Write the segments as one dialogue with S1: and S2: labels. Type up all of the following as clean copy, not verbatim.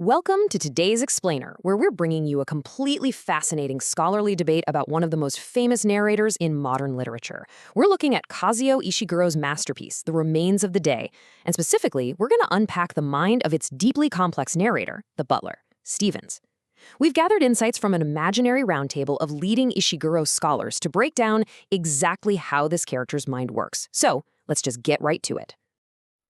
S1: Welcome to today's Explainer, where we're bringing you a completely fascinating scholarly debate about one of the most famous narrators in modern literature. We're looking at Kazuo Ishiguro's masterpiece, The Remains of the Day, and specifically, we're going to unpack the mind of its deeply complex narrator, the butler, Stevens. We've gathered insights from an imaginary roundtable of leading Ishiguro scholars to break down exactly how this character's mind works. So, let's just get right to it.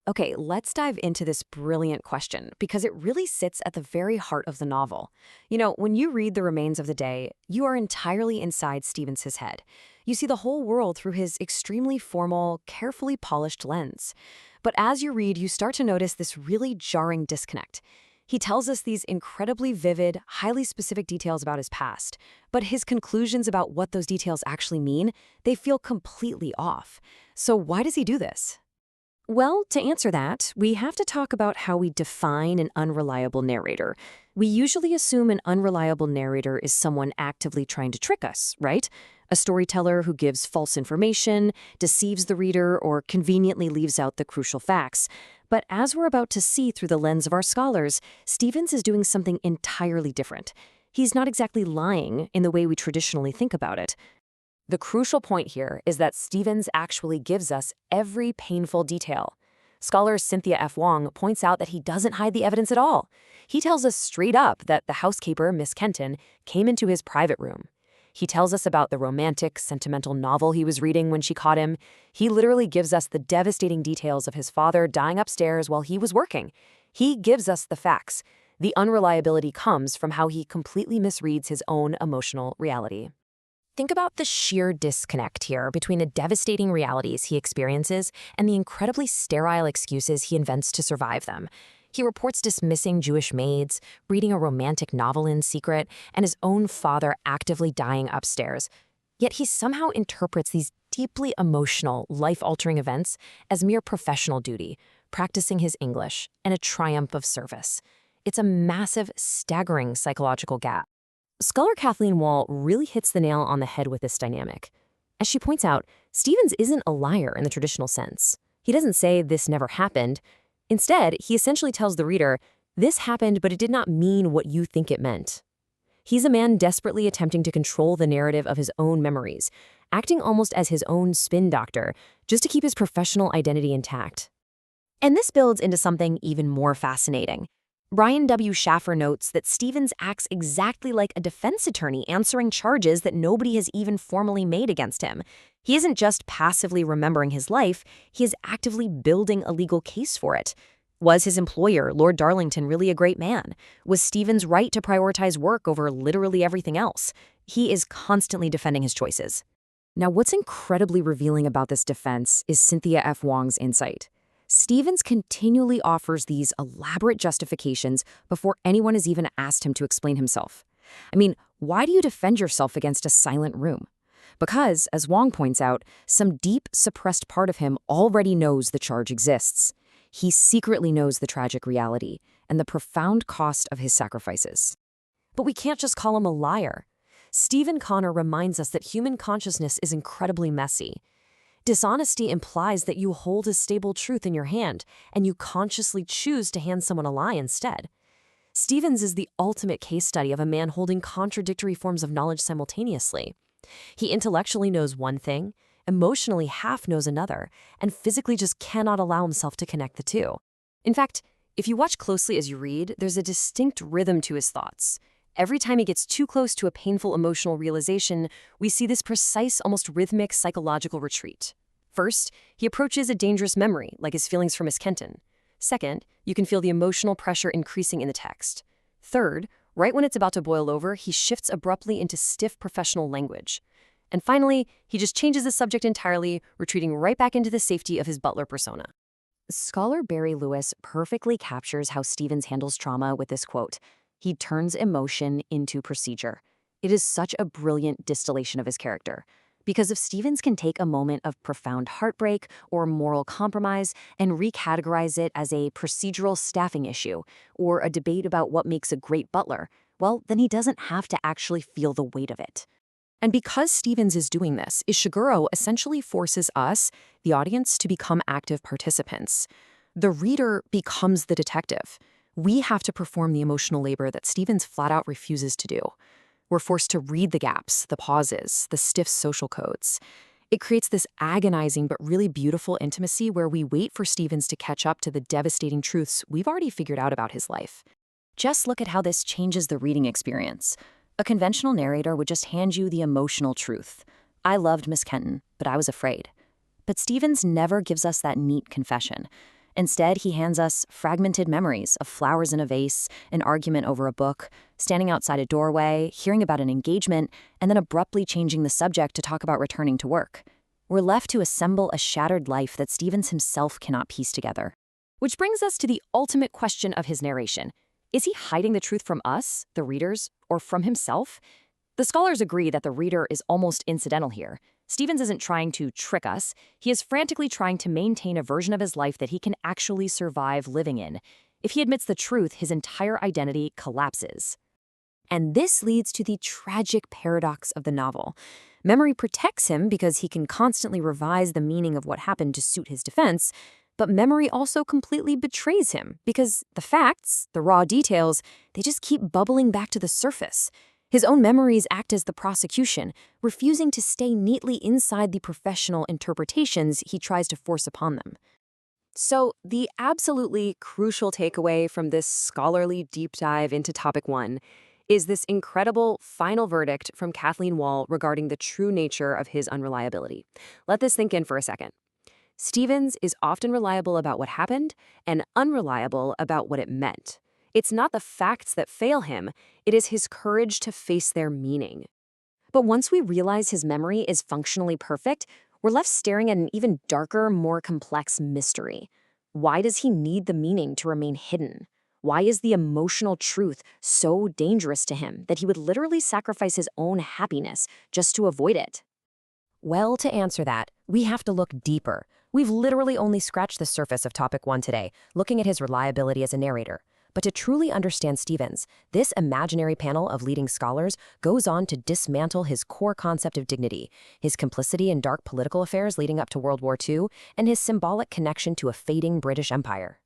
S1: Okay, let's dive into this brilliant question because it really sits at the very heart of the novel. You know, when you read The Remains of the Day, you are entirely inside Stevens' head. You see the whole world through his extremely formal, carefully polished lens. But as you read, you start to notice this really jarring disconnect. He tells us these incredibly vivid, highly specific details about his past, but his conclusions about what those details actually mean, they feel completely off. So why does he do this? Well, to answer that, we have to talk about how we define an unreliable narrator. We usually assume an unreliable narrator is someone actively trying to trick us, right? A storyteller who gives false information, deceives the reader, or conveniently leaves out the crucial facts. But as we're about to see through the lens of our scholars, Stevens is doing something entirely different. He's not exactly lying in the way we traditionally think about it. The crucial point here is that Stevens actually gives us every painful detail. Scholar Cynthia F. Wong points out that he doesn't hide the evidence at all. He tells us straight up that the housekeeper, Miss Kenton, came into his private room. He tells us about the romantic, sentimental novel he was reading when she caught him. He literally gives us the devastating details of his father dying upstairs while he was working. He gives us the facts. The unreliability comes from how he completely misreads his own emotional reality. Think about the sheer disconnect here between the devastating realities he experiences and the incredibly sterile excuses he invents to survive them. He reports dismissing Jewish maids, reading a romantic novel in secret, and his own father actively dying upstairs. Yet he somehow interprets these deeply emotional, life-altering events as mere professional duty, practicing his English, and a triumph of service. It's a massive, staggering psychological gap. Scholar Kathleen Wall really hits the nail on the head with this dynamic. As she points out, Stevens isn't a liar in the traditional sense. He doesn't say this never happened. Instead, he essentially tells the reader, this happened, but it did not mean what you think it meant. He's a man desperately attempting to control the narrative of his own memories, acting almost as his own spin doctor, just to keep his professional identity intact. And this builds into something even more fascinating. Brian W. Shaffer notes that Stevens acts exactly like a defense attorney answering charges that nobody has even formally made against him. He isn't just passively remembering his life, he is actively building a legal case for it. Was his employer, Lord Darlington, really a great man? Was Stevens right to prioritize work over literally everything else? He is constantly defending his choices. Now, what's incredibly revealing about this defense is Cynthia F. Wong's insight. Stevens continually offers these elaborate justifications before anyone has even asked him to explain himself. I mean, why do you defend yourself against a silent room? Because, as Wong points out, some deep, suppressed part of him already knows the charge exists. He secretly knows the tragic reality and the profound cost of his sacrifices. But we can't just call him a liar. Stephen Connor reminds us that human consciousness is incredibly messy. Dishonesty implies that you hold a stable truth in your hand, and you consciously choose to hand someone a lie instead. Stevens is the ultimate case study of a man holding contradictory forms of knowledge simultaneously. He intellectually knows one thing, emotionally half knows another, and physically just cannot allow himself to connect the two. In fact, if you watch closely as you read, there's a distinct rhythm to his thoughts. Every time he gets too close to a painful emotional realization, we see this precise, almost rhythmic psychological retreat. First, he approaches a dangerous memory, like his feelings for Miss Kenton. Second, you can feel the emotional pressure increasing in the text. Third, right when it's about to boil over, he shifts abruptly into stiff professional language. And finally, he just changes the subject entirely, retreating right back into the safety of his butler persona. Scholar Barry Lewis perfectly captures how Stevens handles trauma with this quote. He turns emotion into procedure. It is such a brilliant distillation of his character. Because if Stevens can take a moment of profound heartbreak or moral compromise and recategorize it as a procedural staffing issue or a debate about what makes a great butler, well, then he doesn't have to actually feel the weight of it. And because Stevens is doing this, Ishiguro essentially forces us, the audience, to become active participants. The reader becomes the detective. We have to perform the emotional labor that Stevens flat out refuses to do. We're forced to read the gaps, the pauses, the stiff social codes. It creates this agonizing but really beautiful intimacy where we wait for Stevens to catch up to the devastating truths we've already figured out about his life.
S2: Just look at how this changes the reading experience. A conventional narrator would just hand you the emotional truth. I loved Miss Kenton, but I was afraid. But Stevens never gives us that neat confession. Instead, he hands us fragmented memories of flowers in a vase, an argument over a book, standing outside a doorway, hearing about an engagement, and then abruptly changing the subject to talk about returning to work. We're left to assemble a shattered life that Stevens himself cannot piece together.
S1: Which brings us to the ultimate question of his narration. Is he hiding the truth from us, the readers, or from himself? The scholars agree that the reader is almost incidental here. Stevens isn't trying to trick us. He is frantically trying to maintain a version of his life that he can actually survive living in. If he admits the truth, his entire identity collapses. And this leads to the tragic paradox of the novel. Memory protects him because he can constantly revise the meaning of what happened to suit his defense, but memory also completely betrays him because the facts, the raw details, they just keep bubbling back to the surface. His own memories act as the prosecution, refusing to stay neatly inside the professional interpretations he tries to force upon them. So, the absolutely crucial takeaway from this scholarly deep dive into topic 1 is this incredible final verdict from Kathleen Wall regarding the true nature of his unreliability. Let this sink in for a second. Stevens is often reliable about what happened and unreliable about what it meant. It's not the facts that fail him, it is his courage to face their meaning. But once we realize his memory is functionally perfect, we're left staring at an even darker, more complex mystery. Why does he need the meaning to remain hidden? Why is the emotional truth so dangerous to him that he would literally sacrifice his own happiness just to avoid it?
S2: Well, to answer that, we have to look deeper. We've literally only scratched the surface of topic 1 today, looking at his reliability as a narrator. But to truly understand Stevens, this imaginary panel of leading scholars goes on to dismantle his core concept of dignity, his complicity in dark political affairs leading up to World War II, and his symbolic connection to a fading British Empire.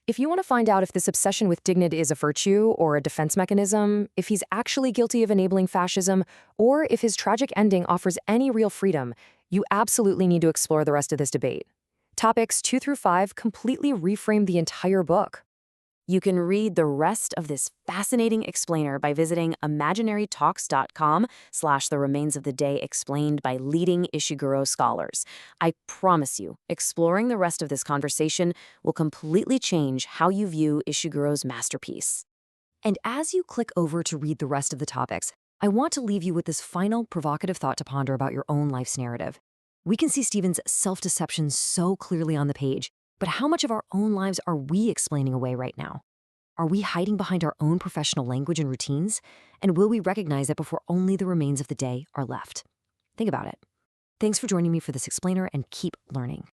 S1: If you want to find out if this obsession with dignity is a virtue or a defense mechanism, if he's actually guilty of enabling fascism, or if his tragic ending offers any real freedom, you absolutely need to explore the rest of this debate. Topics 2 through 5 completely reframe the entire book. You can read the rest of this fascinating explainer by visiting imaginarytalks.com/the remains of the day explained by leading Ishiguro scholars. I promise you, exploring the rest of this conversation will completely change how you view Ishiguro's masterpiece. And as you click over to read the rest of the topics, I want to leave you with this final provocative thought to ponder about your own life's narrative. We can see Stevens' self-deception so clearly on the page, but how much of our own lives are we explaining away right now? Are we hiding behind our own professional language and routines? And will we recognize it before only the remains of the day are left? Think about it. Thanks for joining me for this explainer, and keep learning.